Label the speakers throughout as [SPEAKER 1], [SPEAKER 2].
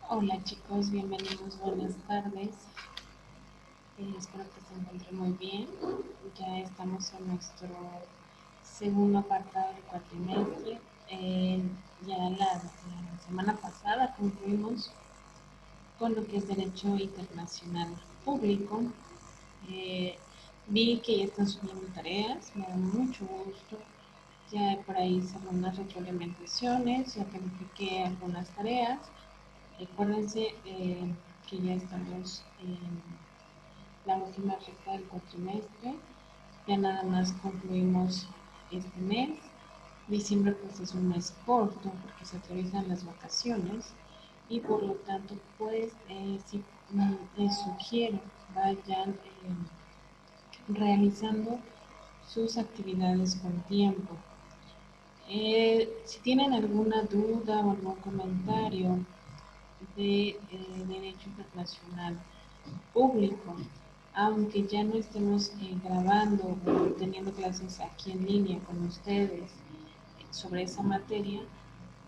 [SPEAKER 1] Hola chicos, bienvenidos, buenas tardes. Espero que se encuentren muy bien. Ya estamos en nuestro segundo apartado del cuatrimestre. Ya la semana pasada concluimos con lo que es Derecho Internacional Público. Eh, Vi que ya están subiendo tareas, me da mucho gusto. Ya por ahí hice algunas retroalimentaciones, ya califiqué algunas tareas. Recuérdense que ya estamos en la última recta del cuatrimestre, ya nada más concluimos este mes. Diciembre pues es un mes corto porque se atraviesan las vacaciones y por lo tanto pues sí les sugiero vayan realizando sus actividades con tiempo. Si tienen alguna duda o algún comentario de Derecho Internacional Público, aunque ya no estemos grabando o teniendo clases aquí en línea con ustedes sobre esa materia,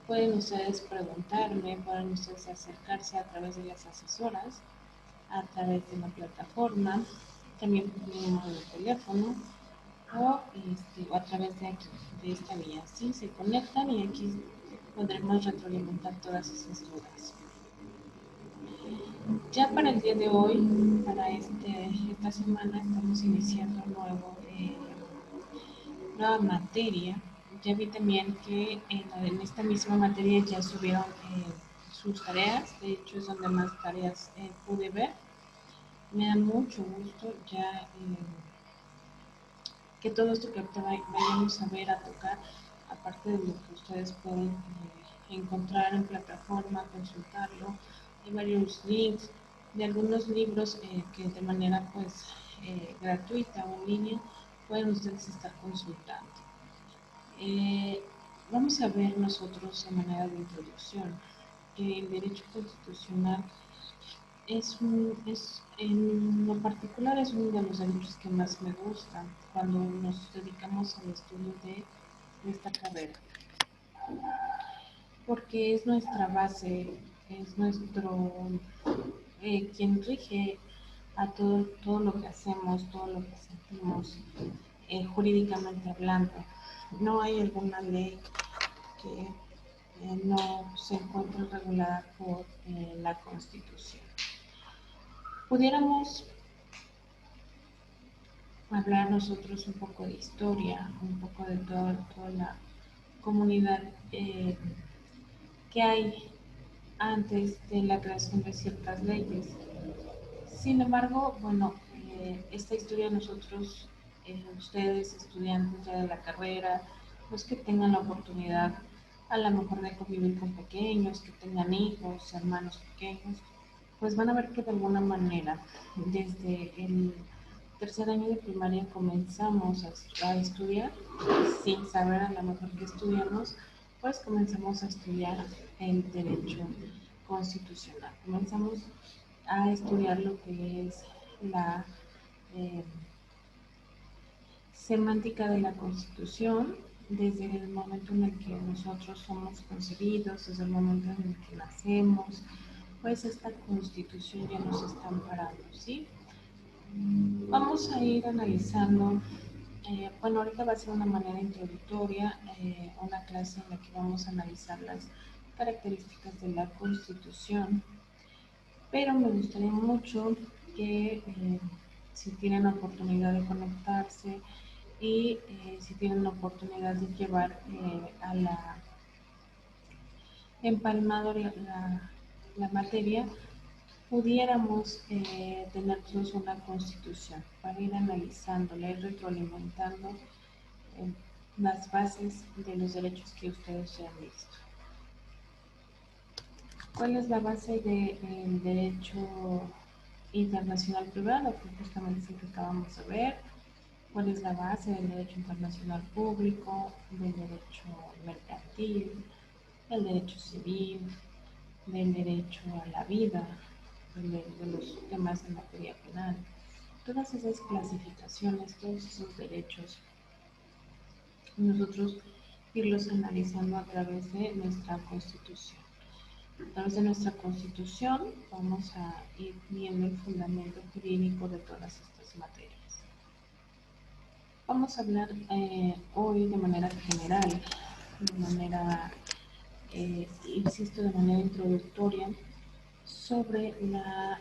[SPEAKER 1] pueden ustedes preguntarme, pueden ustedes acercarse a través de las asesoras, a través de la plataforma, también por mi número de teléfono o a través de aquí, de esta vía. ¿Sí? Se conectan y aquí podremos retroalimentar todas esas dudas. Ya para el día de hoy, para esta semana, estamos iniciando nueva materia. Ya vi también que en esta misma materia ya subieron sus tareas, de hecho es donde más tareas pude ver. Me da mucho gusto ya que todo esto que ahorita vayamos a ver, a tocar, aparte de lo que ustedes pueden encontrar en plataforma, consultarlo, hay varios links de algunos libros que de manera pues gratuita o en línea pueden ustedes estar consultando. Eh, Vamos a ver nosotros a manera de introducción que el derecho constitucional en lo particular es uno de los derechos que más me gustan cuando nos dedicamos al estudio de esta carrera, porque es nuestra base, es nuestro quien rige a todo lo que hacemos, todo lo que sentimos, jurídicamente hablando. No hay alguna ley que no se encuentre regulada por la Constitución. Pudiéramos hablar nosotros un poco de historia, un poco de toda la comunidad que hay antes de la creación de ciertas leyes. Sin embargo, bueno, esta historia nosotros, ustedes estudiantes ya de la carrera, los que tengan la oportunidad a lo mejor de convivir con pequeños, que tengan hijos, hermanos pequeños, pues van a ver que de alguna manera desde el tercer año de primaria comenzamos a estudiar, sin saber a lo mejor qué estudiamos, pues comenzamos a estudiar el derecho constitucional. Comenzamos a estudiar lo que es la eh, semántica de la Constitución desde el momento en el que nosotros somos concebidos, desde el momento en el que nacemos, pues esta Constitución ya nos está amparando, ¿sí? Vamos a ir analizando, bueno, ahorita va a ser una manera introductoria, una clase en la que vamos a analizar las características de la Constitución, pero me gustaría mucho que si tienen la oportunidad de conectarse y si tienen la oportunidad de llevar a la empalmado la materia, pudiéramos tener todos una constitución para ir analizándola y retroalimentando eh, las bases de los derechos que ustedes ya han visto. ¿Cuál es la base del derecho internacional privado? Que justamente es el que acabamos de ver. ¿Cuál es la base del derecho internacional público, del derecho mercantil, del derecho civil, del derecho a la vida, de los temas en materia penal? Todas esas clasificaciones, todos esos derechos, nosotros irlos analizando a través de nuestra Constitución. A través de nuestra Constitución vamos a ir viendo el fundamento jurídico de todas estas materias. Vamos a hablar hoy de manera general, insisto, de manera introductoria, sobre la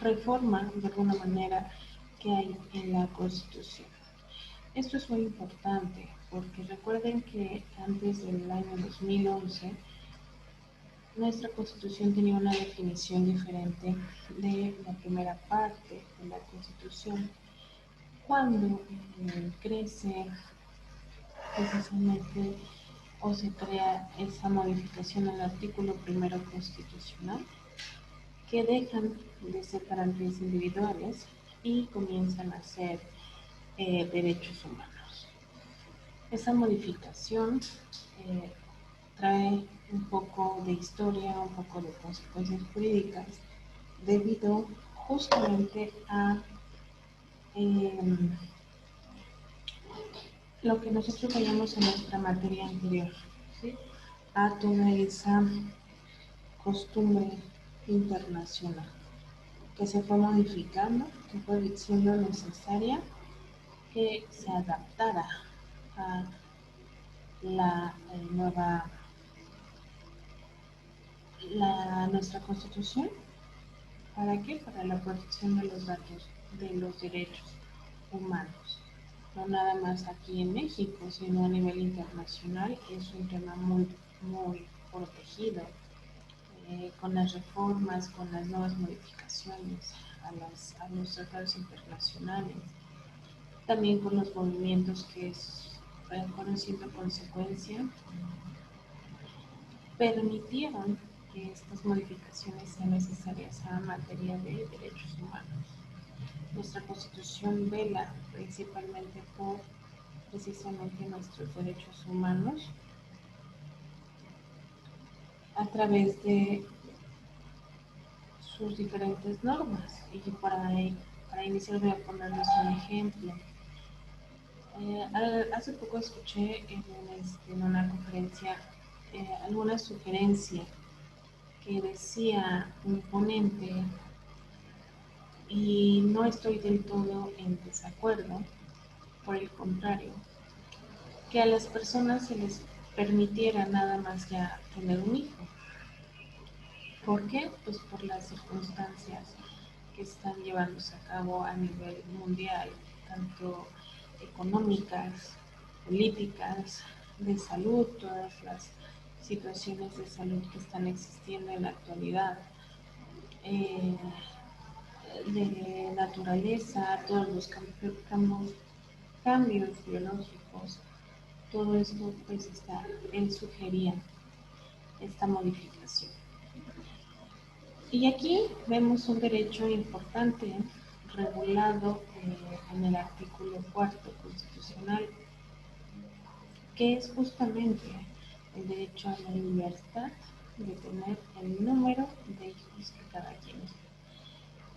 [SPEAKER 1] reforma, de alguna manera, que hay en la Constitución. Esto es muy importante porque recuerden que antes del año 2011 nuestra Constitución tenía una definición diferente de la primera parte de la Constitución. Cuando crece precisamente o se crea esa modificación al artículo primero constitucional, que dejan de ser garantías individuales y comienzan a ser derechos humanos. Esa modificación trae un poco de historia, un poco de consecuencias jurídicas, debido justamente a lo que nosotros veíamos en nuestra materia anterior, ¿sí? A toda esa costumbre internacional que se fue modificando, que fue siendo necesaria que se adaptara a la nuestra Constitución. ¿Para qué? Para la protección de los datos, de los derechos humanos. No nada más aquí en México, sino a nivel internacional. Es un tema muy, muy protegido. Con las reformas, con las nuevas modificaciones a los tratados internacionales, también con los movimientos que fueron siendo consecuencia, permitieron que estas modificaciones sean necesarias a materia de derechos humanos. Nuestra Constitución vela principalmente por precisamente nuestros derechos humanos a través de sus diferentes normas. Y para iniciar voy a ponerles un ejemplo. Hace poco escuché en una conferencia alguna sugerencia que decía un ponente, y no estoy del todo en desacuerdo, por el contrario, que a las personas se les permitiera nada más ya tener un hijo. ¿Por qué? Pues por las circunstancias que están llevándose a cabo a nivel mundial, tanto económicas, políticas, de salud, todas las situaciones de salud que están existiendo en la actualidad, eh, de naturaleza, todos los cambios biológicos, todo esto pues él sugería esta modificación. Y aquí vemos un derecho importante regulado en el artículo 4 constitucional, que es justamente el derecho a la libertad de tener el número de hijos que cada quien quiere.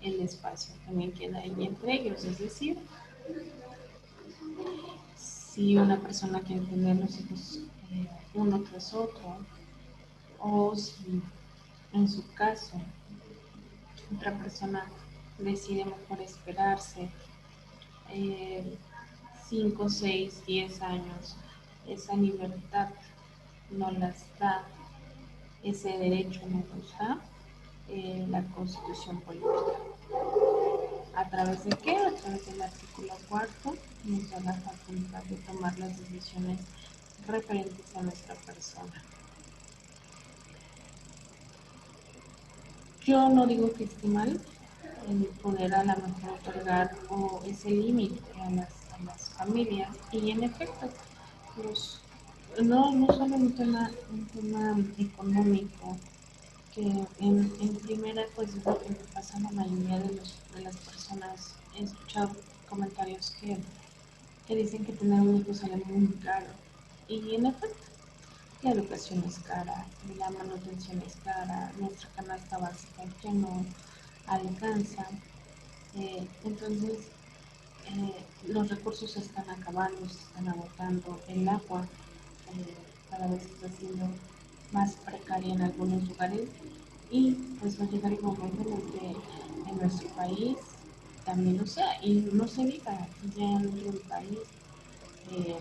[SPEAKER 1] El espacio también queda ahí entre ellos, es decir, si una persona quiere tener los hijos uno tras otro, o si en su caso otra persona decide mejor esperarse 5, 6, 10 años, esa libertad no las da, ese derecho no nos da la Constitución política. ¿A través de qué? A través del artículo 4 nos da la facultad de tomar las decisiones referentes a nuestra persona. Yo no digo que esté mal el poder a lo mejor otorgar o ese límite a las familias, y en efecto no solo un tema económico, que en primera pues es lo que me pasa a la mayoría de las personas. He escuchado comentarios que dicen que tener un hijo sale muy caro, y en efecto la educación es cara, la manutención es cara, nuestra canasta básica ya no alcanza. Entonces los recursos se están acabando, se están agotando, el agua cada vez está siendo más precaria en algunos lugares y pues va a llegar el momento en el que en nuestro país también lo sea y no se diga ya dentro del país. Eh,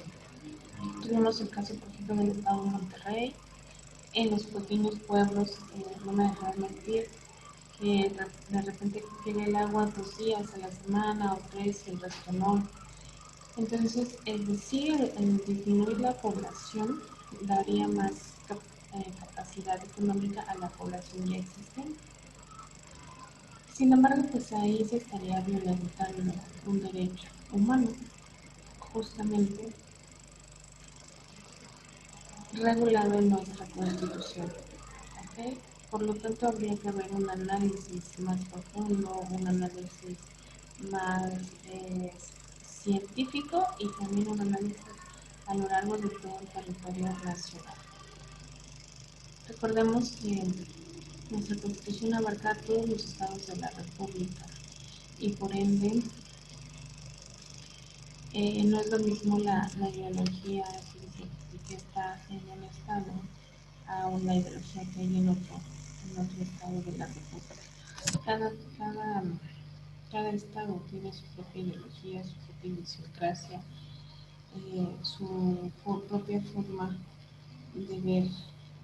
[SPEAKER 1] Tuvimos el caso, por ejemplo, del estado de Monterrey, en los pequeños pueblos, no me dejarán mentir, que de repente llega el agua 2 días a la semana o 3 y el resto no. Entonces, sí, el disminuir la población daría más capacidad económica a la población ya existente. Sin embargo, pues ahí se estaría violentando un derecho humano, justamente regulado en nuestra Constitución. ¿Okay? Por lo tanto, habría que haber un análisis más profundo, un análisis más científico y también un análisis a lo largo de todo el territorio nacional. Recordemos que nuestra Constitución abarca todos los estados de la República y por ende no es lo mismo la ideología que está en un estado a una ideología que hay en otro estado de la República. Cada, cada, cada estado tiene su propia ideología, su propia idiosincrasia, su propia forma de ver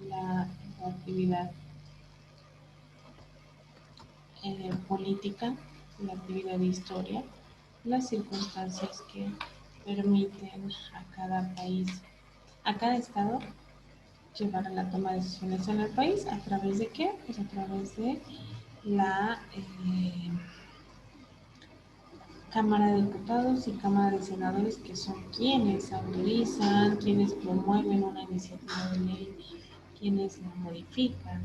[SPEAKER 1] la actividad política, la actividad de historia, las circunstancias que permiten a cada país, a cada estado, llevar a la toma de decisiones en el país. ¿A través de qué? Pues a través de la Cámara de Diputados y Cámara de Senadores, que son quienes autorizan, quienes promueven una iniciativa de ley, quienes la modifican.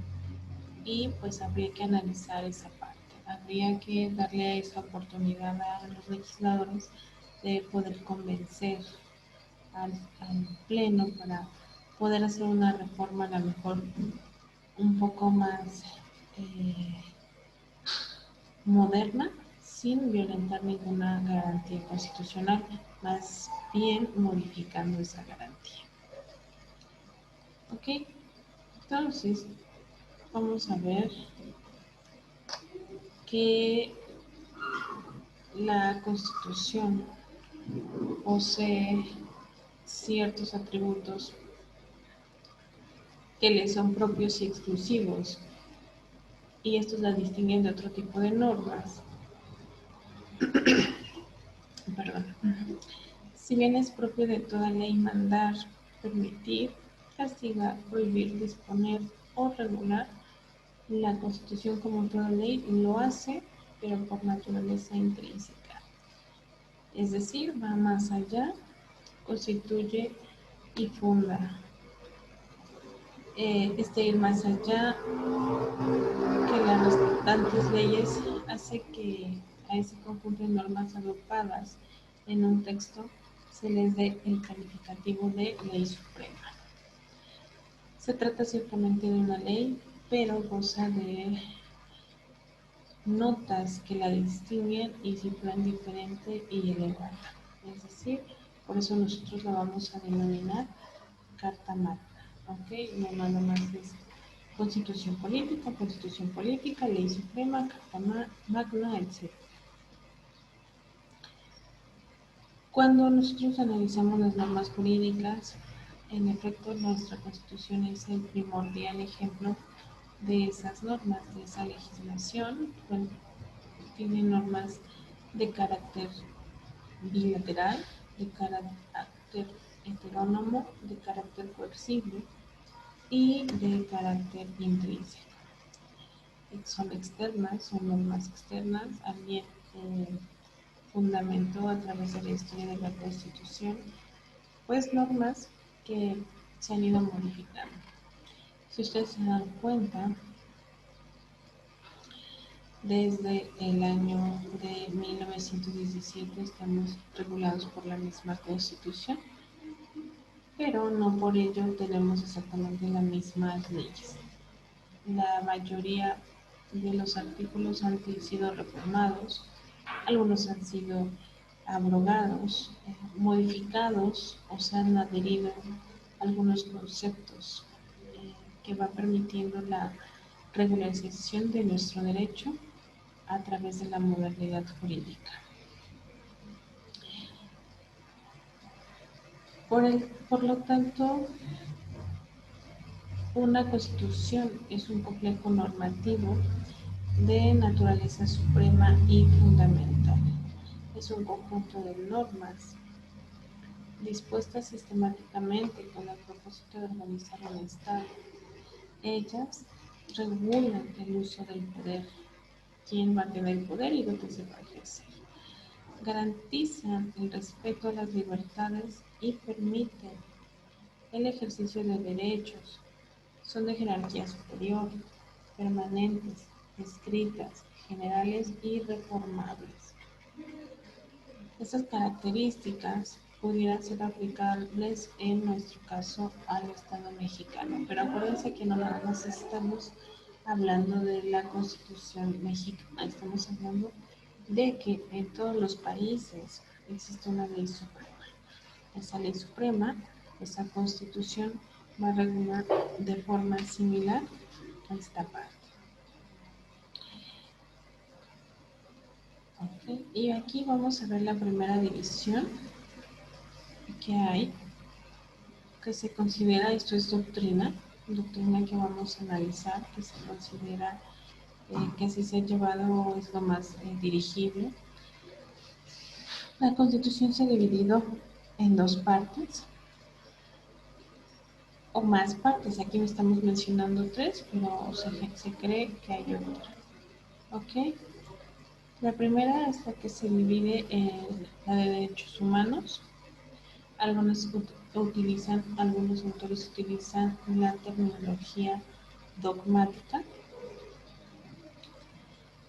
[SPEAKER 1] Y pues habría que analizar esa parte. Habría que darle esa oportunidad a los legisladores de poder convencer al Pleno para poder hacer una reforma a lo mejor un poco más moderna, sin violentar ninguna garantía constitucional, más bien modificando esa garantía. Ok, entonces vamos a ver que la Constitución posee ciertos atributos que le son propios y exclusivos, y estos la distinguen de otro tipo de normas. Perdón. Si bien es propio de toda ley mandar, permitir, castigar, prohibir, disponer o regular, la Constitución como toda ley lo hace, pero por naturaleza intrínseca. Es decir, va más allá, constituye y funda. Este ir más allá que las restantes leyes hace que a ese conjunto de normas agrupadas en un texto se les dé el calificativo de ley suprema. Se trata ciertamente de una ley, pero goza de notas que la distinguen y sitúan diferente y elevada. Es decir, por eso nosotros la vamos a denominar Carta Magna. ¿Ok? No nada más es Constitución política, Ley Suprema, Carta Magna, etc. Cuando nosotros analizamos las normas jurídicas, en efecto nuestra Constitución es el primordial ejemplo de esas normas, de esa legislación. Bueno, tiene normas de carácter bilateral, de carácter heterónomo, de carácter coercible y de carácter intrínseco. Son externas, son normas externas, alguien fundamentó a través de la historia de la Constitución, pues normas que se han ido modificando. Si ustedes se dan cuenta, desde el año de 1917 estamos regulados por la misma Constitución, pero no por ello tenemos exactamente las mismas leyes. La mayoría de los artículos han sido reformados, algunos han sido abrogados, modificados o se han adherido a algunos conceptos que va permitiendo la regularización de nuestro derecho a través de la modernidad jurídica. Por lo tanto, una constitución es un complejo normativo de naturaleza suprema y fundamental. Es un conjunto de normas dispuestas sistemáticamente con el propósito de organizar el Estado. Ellas regulan el uso del poder, quién va a tener poder y dónde se va a ejercer. Garantizan el respeto a las libertades y permiten el ejercicio de derechos. Son de jerarquía superior, permanentes, escritas, generales y reformables. Estas características pudieran ser aplicables en nuestro caso al Estado mexicano, pero acuérdense que no nada más estamos hablando de la Constitución mexicana, estamos hablando de que en todos los países existe una ley suprema. Esa ley suprema, esa Constitución, va a regular de forma similar a esta parte. Okay. Y aquí vamos a ver la primera división que hay, que se considera, esto es doctrina que vamos a analizar, que se considera que si se ha llevado es lo más dirigible. La Constitución se ha dividido en dos partes, o más partes, aquí estamos mencionando tres, pero se cree que hay otra. ¿Ok? La primera es la que se divide en la de derechos humanos. Algunos autores utilizan la terminología dogmática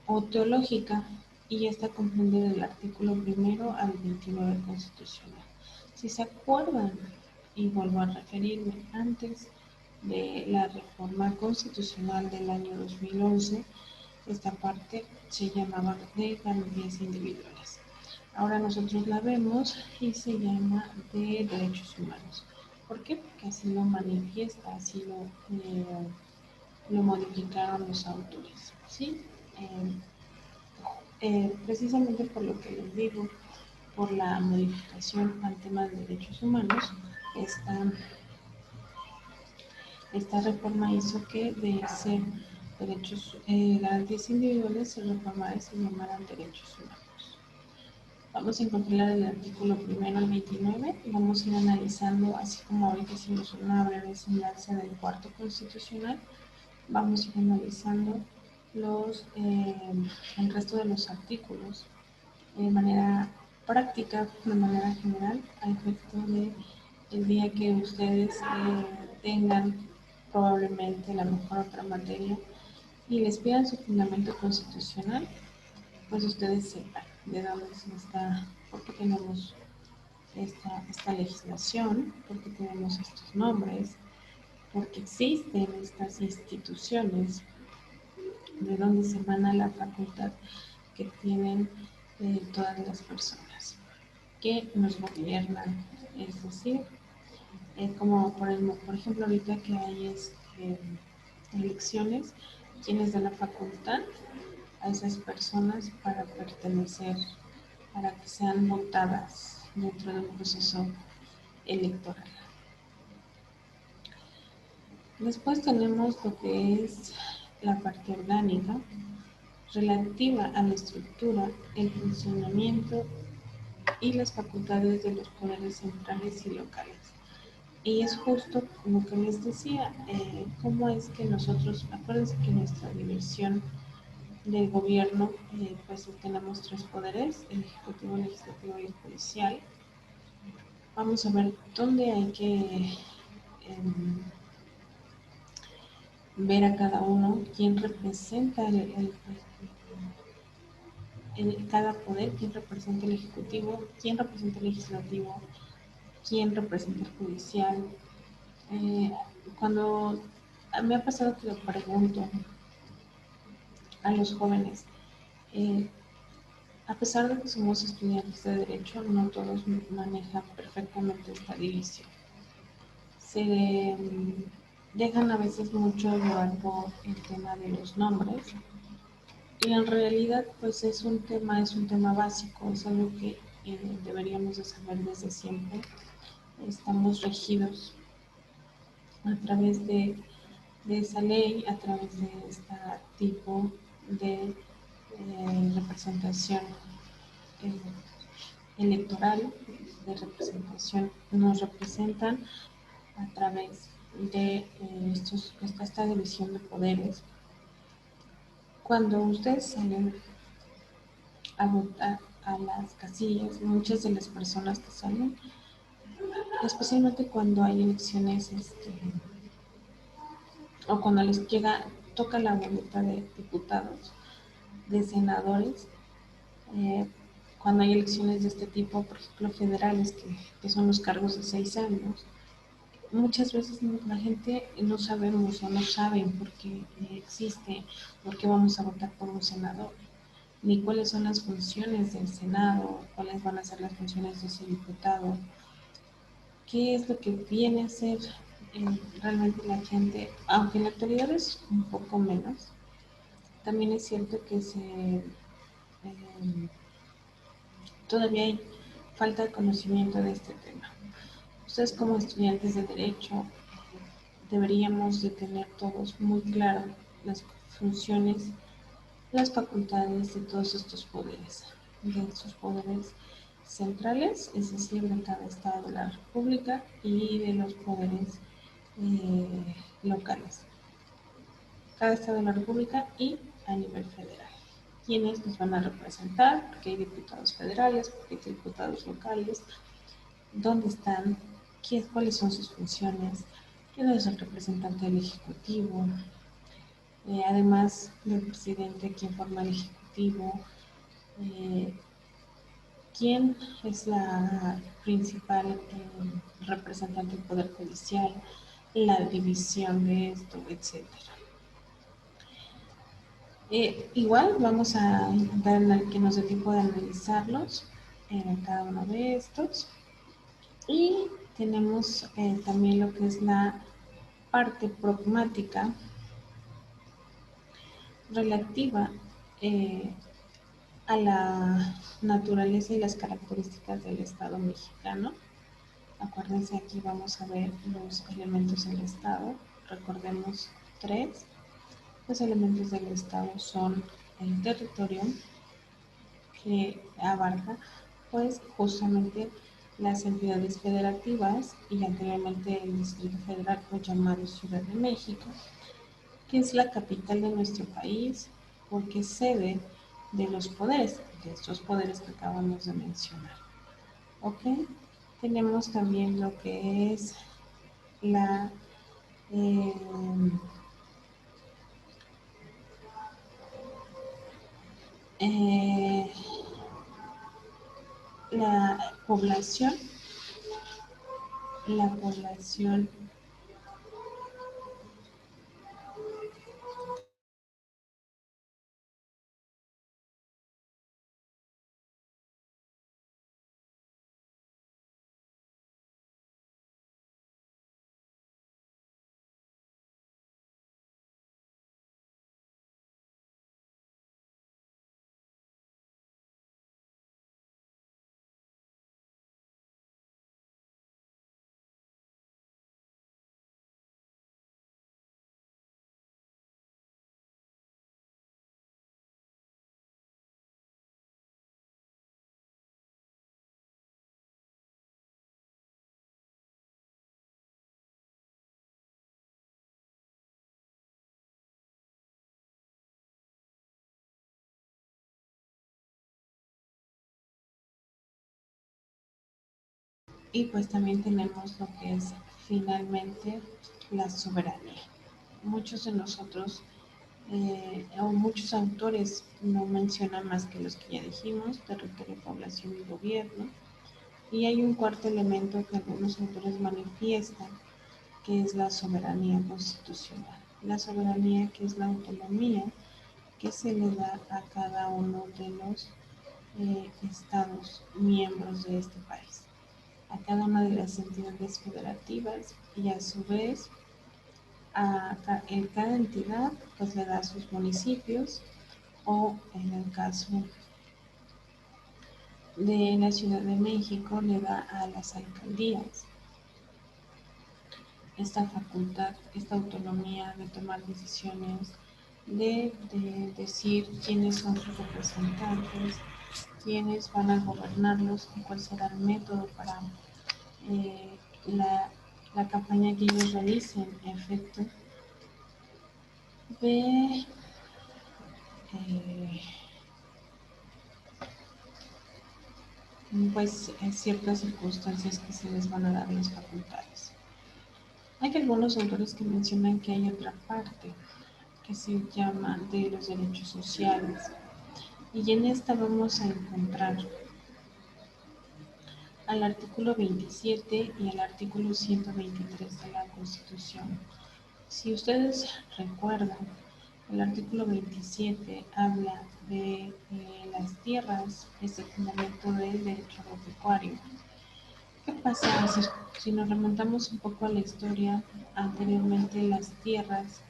[SPEAKER 1] o teológica y esta comprende del artículo 1 al 29 constitucional. Si se acuerdan, y vuelvo a referirme, antes de la reforma constitucional del año 2011, esta parte se llamaba de garantías individuales. Ahora nosotros la vemos y se llama de derechos humanos. ¿Por qué? Porque así lo manifiesta, así lo modificaron los autores. ¿Sí? Precisamente por lo que les digo, por la modificación al tema de derechos humanos, esta reforma hizo que de ser derechos, garantías individuales se reformara y se llamaran derechos humanos. Vamos a encontrar el artículo 1 al 29 y vamos a ir analizando, así como ahorita hicimos una breve semblanza del cuarto constitucional, vamos a ir analizando el resto de los artículos de manera práctica, de manera general, a efecto de el día que ustedes tengan probablemente la mejor otra materia y les pidan su fundamento constitucional, pues ustedes sepan de dónde se está, por qué tenemos esta legislación, por qué tenemos estos nombres, por qué existen estas instituciones, de dónde se emana la facultad que tienen todas las personas que nos gobiernan, es decir, como por ejemplo ahorita que hay elecciones, quienes dan la facultad a esas personas para pertenecer, para que sean votadas dentro de un proceso electoral. Después tenemos lo que es la parte orgánica, relativa a la estructura, el funcionamiento y las facultades de los poderes centrales y locales. Y es justo como que les decía, cómo es que nosotros, acuérdense que nuestra división del gobierno, pues tenemos tres poderes, el ejecutivo, el legislativo y el judicial. Vamos a ver dónde hay que ver a cada uno, quién representa cada poder, quién representa el ejecutivo, quién representa el legislativo, quién representa el judicial. Cuando me ha pasado que le pregunto a los jóvenes, a pesar de que somos estudiantes de derecho, no todos manejan perfectamente esta división. se dejan a veces mucho llevar por el tema de los nombres y en realidad pues es un tema básico, es algo que deberíamos de saber desde siempre. Estamos regidos a través de esa ley, a través de este tipo de representación eh, electoral, de representación, nos representan a través de esta división de poderes. Cuando ustedes salen a votar a las casillas, muchas de las personas que salen, especialmente cuando hay elecciones o cuando les toca la boleta de diputados, de senadores, eh, cuando hay elecciones de este tipo, por ejemplo, federales, que son los cargos de 6 años, muchas veces la gente no sabemos o no saben por qué existe, por qué vamos a votar por un senador, ni cuáles son las funciones del Senado, cuáles van a ser las funciones de ese diputado, qué es lo que viene a ser realmente la gente, aunque en la actualidad es un poco menos, también es cierto que todavía hay falta de conocimiento de este tema. Ustedes como estudiantes de Derecho deberíamos de tener todos muy claro las funciones, las facultades de todos estos poderes, de estos poderes centrales, es decir, de cada estado de la República y de los poderes locales, cada estado de la República y a nivel federal. ¿Quiénes nos van a representar? Porque hay diputados federales, porque hay diputados locales, dónde están, cuáles son sus funciones, quién es el representante del Ejecutivo, además del presidente, quién forma el Ejecutivo, eh, quién es la principal representante del Poder Judicial, la división de esto, etcétera. Igual vamos a intentar que nos dé tiempo de analizarlos cada uno de estos. Y tenemos también lo que es la parte pragmática relativa eh, a la naturaleza y las características del Estado mexicano. Acuérdense, aquí vamos a ver los elementos del Estado. Recordemos tres. Los elementos del Estado son el territorio, que abarca pues justamente las entidades federativas y anteriormente el Distrito Federal fue llamado Ciudad de México, que es la capital de nuestro país porque es sede de los poderes, de estos poderes que acabamos de mencionar. ¿Ok? Tenemos también lo que es la eh, eh, la población, la población y pues también tenemos lo que es finalmente la soberanía. Muchos de nosotros o muchos autores no mencionan más que los que ya dijimos, territorio, población y gobierno. Y hay un cuarto elemento que algunos autores manifiestan, que es la soberanía constitucional. La soberanía, que es la autonomía que se le da a cada uno de los estados miembros de este país, a cada una de las entidades federativas y a su vez cada entidad pues le da a sus municipios o en el caso de la Ciudad de México le da a las alcaldías esta facultad, esta autonomía de tomar decisiones, de decir quiénes son sus representantes, quiénes van a gobernarlos y cuál será el método para eh, la campaña que ellos realicen, efecto de eh, pues ciertas circunstancias que se les van a dar las facultades. Hay algunos autores que mencionan que hay otra parte que se llama de los derechos sociales y en esta vamos a encontrar al artículo 27 y al artículo 123 de la Constitución. Si ustedes recuerdan, el artículo 27 habla de las tierras, es el fundamento del derecho agropecuario. ¿Qué pasa si nos remontamos un poco a la historia? Anteriormente las tierras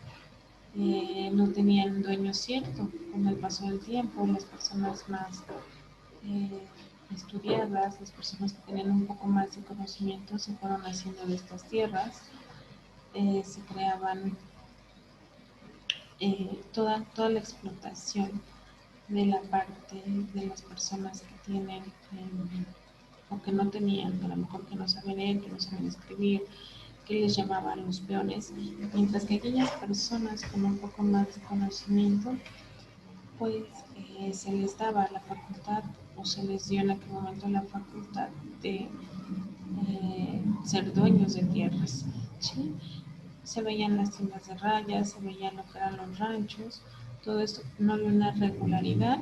[SPEAKER 1] no tenían dueño cierto. Con el paso del tiempo, las personas más eh, estudiadas, las personas que tenían un poco más de conocimiento se fueron haciendo de estas tierras, se creaban toda la explotación de la parte de las personas que tienen o que no tenían, a lo mejor que no saben leer, que no saben escribir, que les llamaban los peones, mientras que aquellas personas con un poco más de conocimiento, pues se les daba la facultad o se les dio en aquel momento la facultad de ser dueños de tierras. ¿Sí? Se veían las tiendas de rayas, se veían lo que eran los ranchos, todo esto no había una regularidad.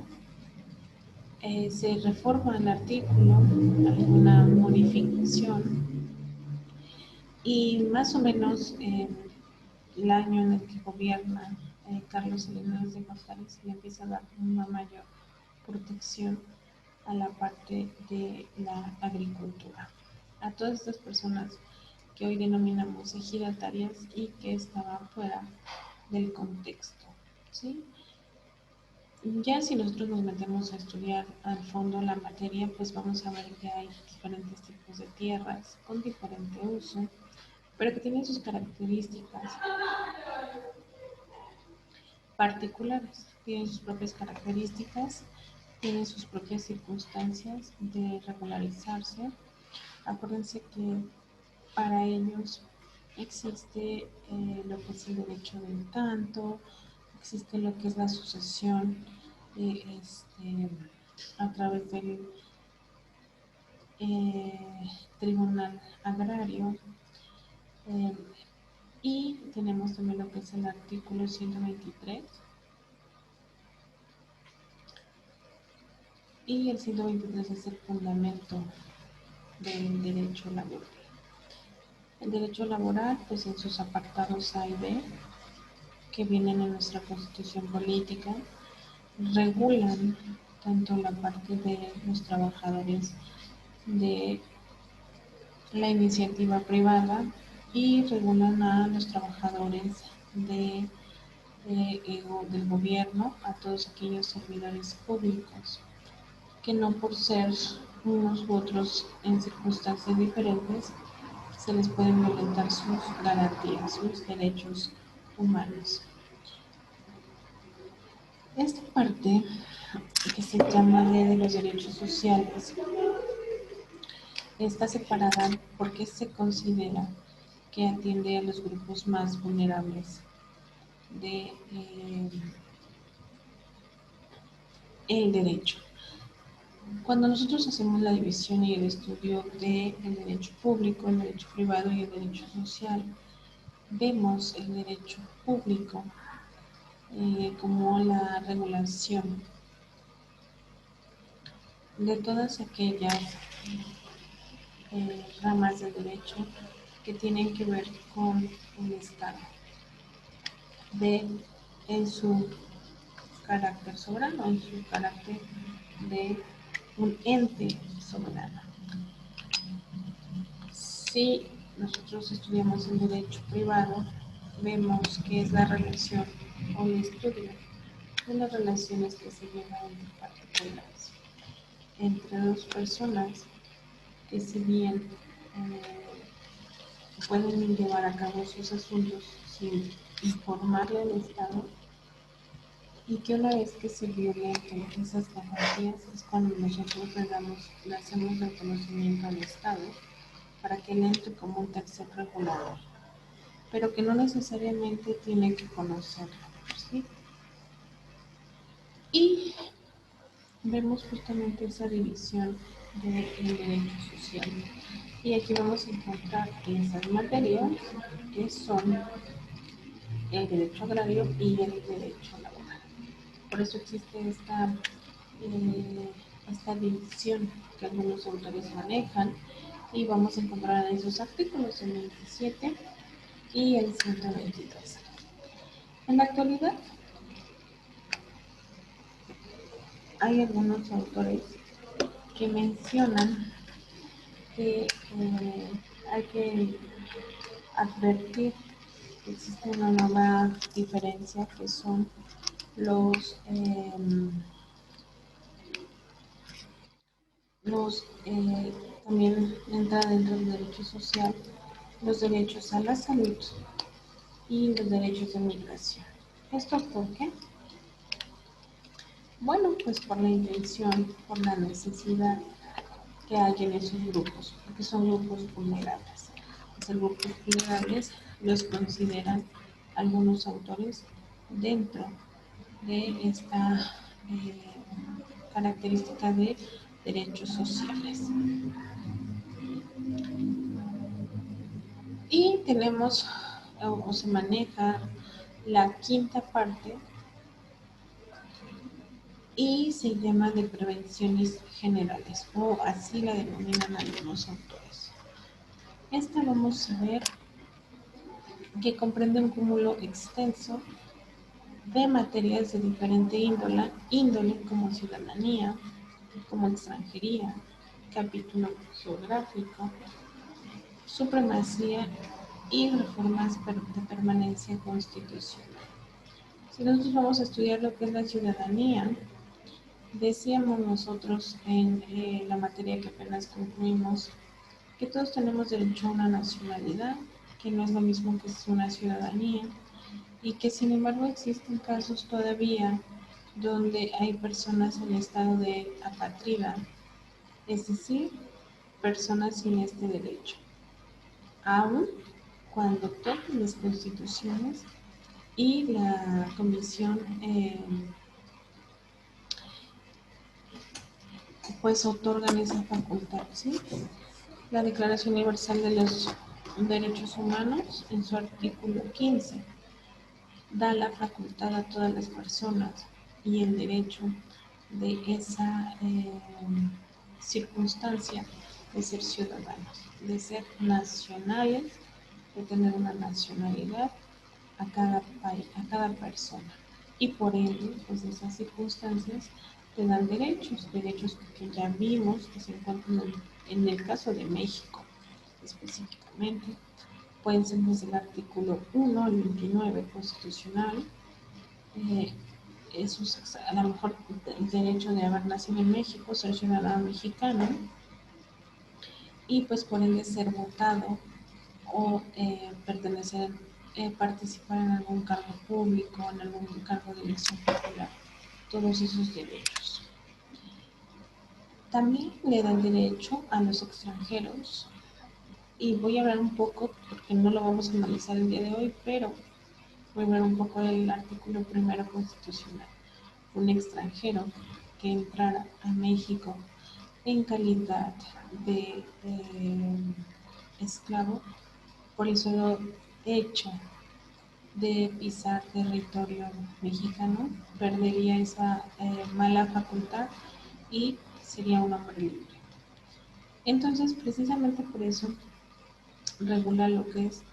[SPEAKER 1] Se reforma el artículo, alguna modificación, y más o menos el año en el que gobierna Carlos Salinas de Gortari se le empieza a dar una mayor protección a la parte de la agricultura. A todas estas personas que hoy denominamos ejidatarias y que estaban fuera del contexto. ¿Sí? Ya si nosotros nos metemos a estudiar al fondo la materia, pues vamos a ver que hay diferentes tipos de tierras con diferente uso, pero que tienen sus características particulares, tienen sus propias características, tienen sus propias circunstancias de regularizarse. Acuérdense que para ellos existe lo que es el derecho del tanto, existe lo que es la sucesión a través del tribunal agrario eh, y tenemos también lo que es el artículo 123 y el 123 es el fundamento del derecho laboral. El derecho laboral, pues en sus apartados A y B, que vienen en nuestra constitución política, regulan tanto la parte de los trabajadores de la iniciativa privada y regulan a los trabajadores del gobierno, a todos aquellos servidores públicos que no por ser unos u otros en circunstancias diferentes se les pueden violentar sus garantías, sus derechos humanos. Esta parte que se llama Ley de los Derechos Sociales está separada porque se considera que atiende a los grupos más vulnerables de el derecho. Cuando nosotros hacemos la división y el estudio del derecho público, el derecho privado y el derecho social, vemos el derecho público como la regulación de todas aquellas ramas del derecho que tienen que ver con el Estado, en su carácter soberano, en su carácter de un ente soberano. Sí, nosotros estudiamos el derecho privado, vemos que es la relación o el estudio de las relaciones que se llevan entre particulares, entre dos personas que si bien pueden llevar a cabo sus asuntos sin informarle al Estado, y que una vez que se violenten esas garantías es cuando nosotros le hacemos el conocimiento al Estado para que él entre como un tercer regulador, pero que no necesariamente tiene que conocerlo, ¿sí? Y vemos justamente esa división del derecho social. Y aquí vamos a encontrar esas materias que son el derecho agrario y el derecho laboral. Por eso existe esta división que algunos autores manejan y vamos a encontrar en esos artículos, el 27 y el 123. En la actualidad hay algunos autores que mencionan que hay que advertir que existe una nueva diferencia que son los, eh, también entra dentro del derecho social los derechos a la salud y los derechos de migración. ¿Esto por qué? Bueno, pues por la intención, por la necesidad que hay en esos grupos, porque son grupos vulnerables. Los grupos vulnerables los consideran algunos autores dentro de esta característica de derechos sociales. Y tenemos o se maneja la quinta parte y se llama de prevenciones generales, o así la denominan algunos autores. Esta vamos a ver que comprende un cúmulo extenso de materias de diferente índole como ciudadanía, como extranjería, capítulo geográfico, supremacía y reformas de permanencia constitucional. Si nosotros vamos a estudiar lo que es la ciudadanía, decíamos nosotros en la materia que apenas concluimos que todos tenemos derecho a una nacionalidad, que no es lo mismo que es una ciudadanía, y que sin embargo existen casos todavía donde hay personas en estado de apátrida, es decir, personas sin este derecho, aun cuando todas las constituciones y la comisión pues otorgan esa facultad, ¿sí? La Declaración Universal de los Derechos Humanos, en su artículo 15, da la facultad a todas las personas y el derecho de esa circunstancia de ser ciudadanos, de ser nacionales, de tener una nacionalidad a cada país, a cada persona. Y por ende, pues esas circunstancias te dan derechos, derechos que ya vimos que se encuentran en el caso de México específicamente. Pueden ser desde el artículo 1 al 29 constitucional, esos, a lo mejor el derecho de haber nacido en México, ser ciudadano mexicano y pues por ende ser votado o pertenecer, participar en algún cargo público, en algún cargo de elección popular, todos esos derechos. También le dan derecho a los extranjeros y voy a hablar un poco, porque no lo vamos a analizar el día de hoy, pero voy a hablar un poco del artículo primero constitucional. Un extranjero que entrara a México en calidad de esclavo por el solo hecho de pisar territorio mexicano, perdería esa mala facultad y sería un hombre libre. Entonces, precisamente por eso regula lo que es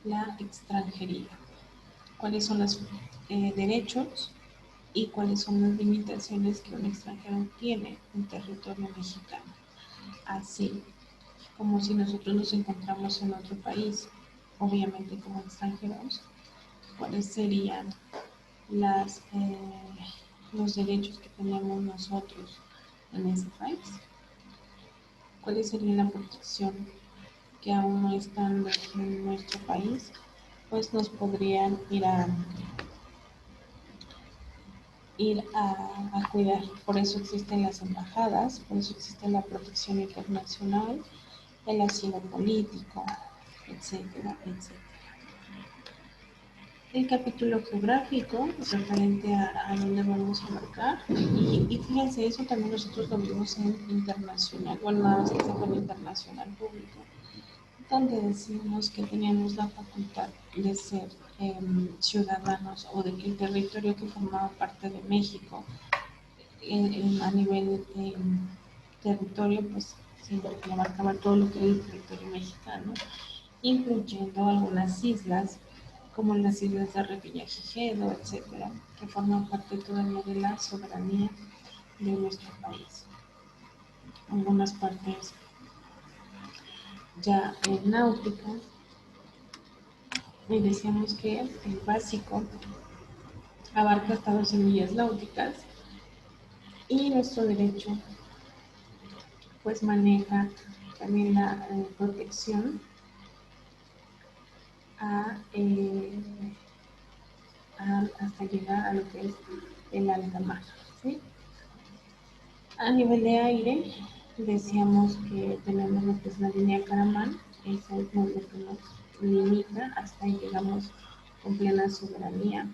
[SPEAKER 1] la extranjería, cuáles son los derechos y cuáles son las limitaciones que un extranjero tiene en territorio mexicano. Así, como si nosotros nos encontramos en otro país, obviamente como extranjeros, cuáles serían las, los derechos que tenemos nosotros en ese país, cuál sería la protección que aún no estando en nuestro país, pues nos podrían ir a cuidar. Por eso existen las embajadas, por eso existe la protección internacional, el asilo político, etcétera, etcétera. El capítulo geográfico referente a dónde vamos a marcar y fíjense, eso también nosotros lo vimos en internacional, bueno, nada más que fue en internacional público, donde decimos que teníamos la facultad de ser ciudadanos o de que el territorio que formaba parte de México a nivel territorio, pues siempre que abarcaba todo lo que era el territorio mexicano, incluyendo algunas islas, como las islas de Revillagigedo, etcétera, que forman parte todavía de la soberanía de nuestro país. Algunas partes ya náuticas, y decíamos que el básico abarca hasta 12 millas náuticas y nuestro derecho pues maneja también la protección hasta llegar a lo que es el alta mar, ¿sí? A nivel de aire, decíamos que tenemos lo que es la línea Karaman, eso es lo que nos limita, hasta ahí llegamos con plena soberanía.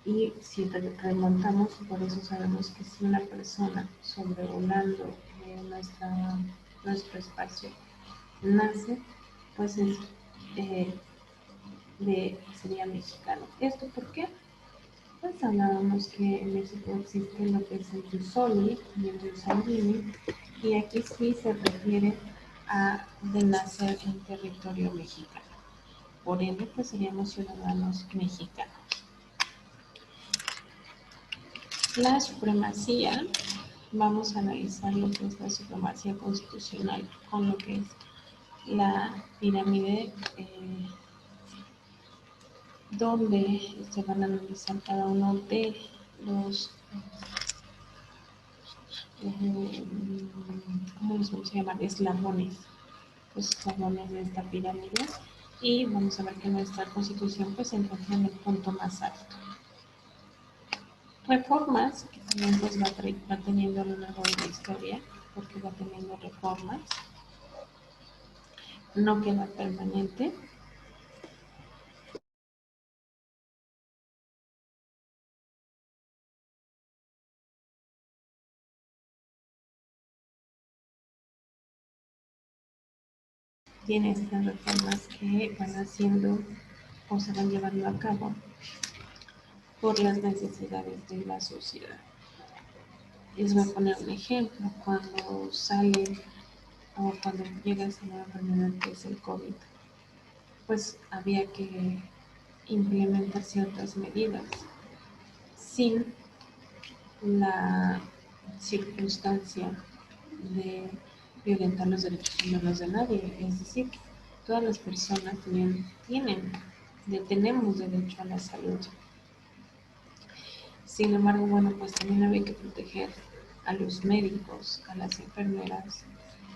[SPEAKER 1] Y si remontamos, por eso sabemos que si una persona sobrevolando nuestro espacio nace, pues sería mexicano. ¿Esto por qué? Pues hablábamos que en México existe lo que es el Yusoli y el Yusanguini, y aquí sí se refiere a de nacer en territorio mexicano. Por ende, pues seríamos ciudadanos mexicanos. La supremacía, vamos a analizar lo que es la supremacía constitucional con lo que es la pirámide, donde se van a analizar cada uno de los, ¿cómo los vamos a llamar? Eslabones, los eslabones de esta pirámide, y vamos a ver que nuestra constitución pues se encuentra en el punto más alto. Reformas, que también pues va teniendo a lo largo de la historia, porque va teniendo reformas, no queda permanente. Tiene estas reformas que van haciendo o se van llevando a cabo por las necesidades de la sociedad. Les voy a poner un ejemplo. Cuando sale o cuando llega esa nueva enfermedad que es el COVID, pues había que implementar ciertas medidas sin la circunstancia de violentar los derechos humanos de nadie. Es decir, todas las personas tenemos derecho a la salud. Sin embargo, bueno, pues también había que proteger a los médicos, a las enfermeras,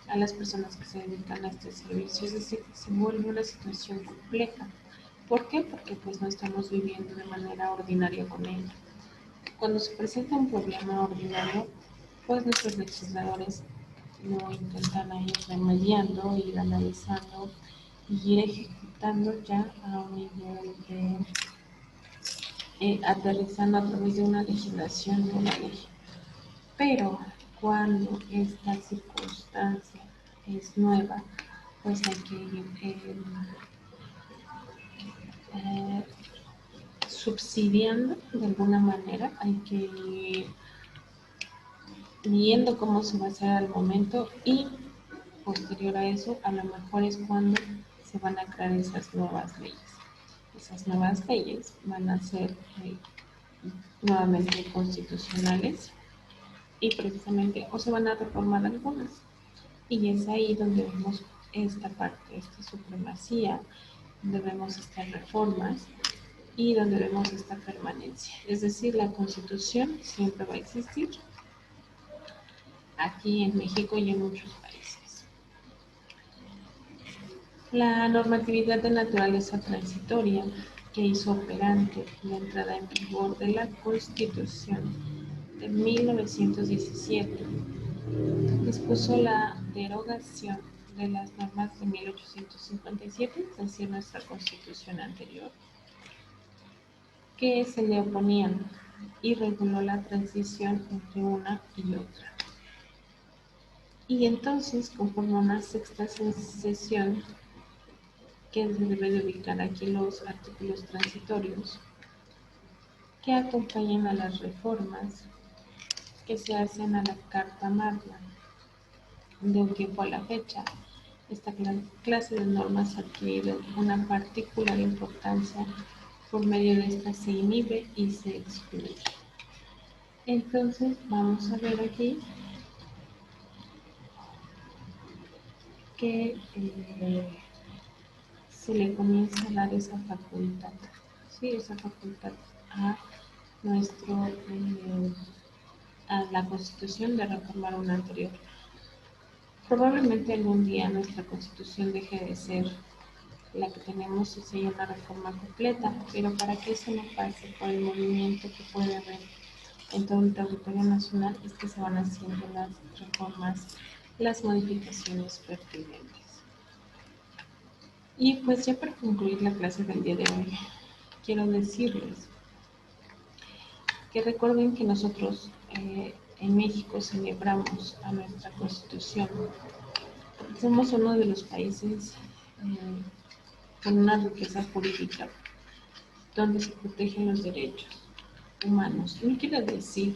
[SPEAKER 1] a las personas que se dedican a este servicio. Es decir, se vuelve una situación compleja. ¿Por qué? Porque pues no estamos viviendo de manera ordinaria con ella. Cuando se presenta un problema ordinario, pues nuestros legisladores lo intentan ir remediando, ir analizando y ir ejecutando ya a un nivel de aterrizando a través de una legislación, de una ley. Pero cuando esta circunstancia es nueva, pues hay que ir subsidiando de alguna manera, hay que ir viendo cómo se va a hacer al momento, y posterior a eso, a lo mejor es cuando se van a crear esas nuevas leyes. Esas nuevas leyes van a ser nuevamente constitucionales y precisamente o se van a reformar algunas. Y es ahí donde vemos esta parte, esta supremacía, donde vemos estas reformas y donde vemos esta permanencia. Es decir, la Constitución siempre va a existir aquí en México y en muchos países. La normatividad de naturaleza transitoria que hizo operante la entrada en vigor de la Constitución de 1917 dispuso la derogación de las normas de 1857, es decir, nuestra Constitución anterior, que se le oponían y reguló la transición entre una y otra. Y entonces, conforme a una sexta sesión, que se debe de ubicar aquí los artículos transitorios, que acompañan a las reformas que se hacen a la Carta Magna. De un tiempo a la fecha, esta clase de normas ha adquirido una particular importancia. Por medio de esta se inhibe y se excluye. Entonces vamos a ver aquí que se le comienza a dar esa facultad, ¿sí? Esa facultad a nuestro a la Constitución de reformar una anterior. Probablemente algún día nuestra Constitución deje de ser la que tenemos y sea una reforma completa, pero para que eso no pase por el movimiento que puede haber en todo el territorio nacional es que se van haciendo las reformas, las modificaciones pertinentes. Y pues ya para concluir la clase del día de hoy, quiero decirles que recuerden que nosotros en México celebramos a nuestra Constitución. Somos uno de los países con una riqueza jurídica donde se protegen los derechos humanos. No quiere decir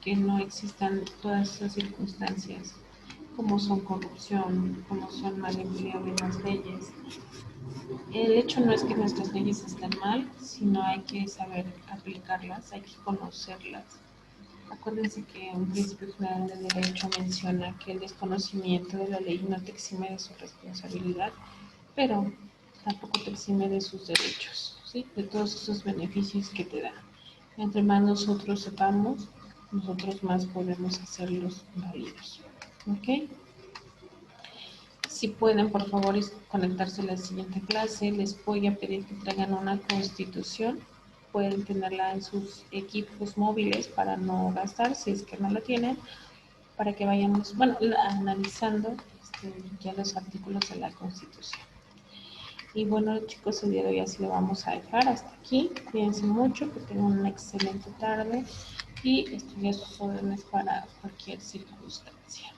[SPEAKER 1] que no existan todas esas circunstancias, como son corrupción, como son mal empleo de las leyes. El hecho no es que nuestras leyes estén mal, sino hay que saber aplicarlas, hay que conocerlas. Acuérdense que un principio general de derecho menciona que el desconocimiento de la ley no te exime de su responsabilidad, pero tampoco te exime de sus derechos, ¿sí? De todos esos beneficios que te da. Entre más nosotros sepamos, nosotros más podemos hacerlos válidos. ¿Ok? Si pueden, por favor, conectarse a la siguiente clase, les voy a pedir que traigan una constitución. Pueden tenerla en sus equipos móviles para no gastar, si es que no la tienen, para que vayamos, bueno, analizando ya los artículos de la Constitución. Y bueno, chicos, el día de hoy así lo vamos a dejar hasta aquí. Cuídense mucho, que tengan una excelente tarde y estoy a sus órdenes para cualquier circunstancia.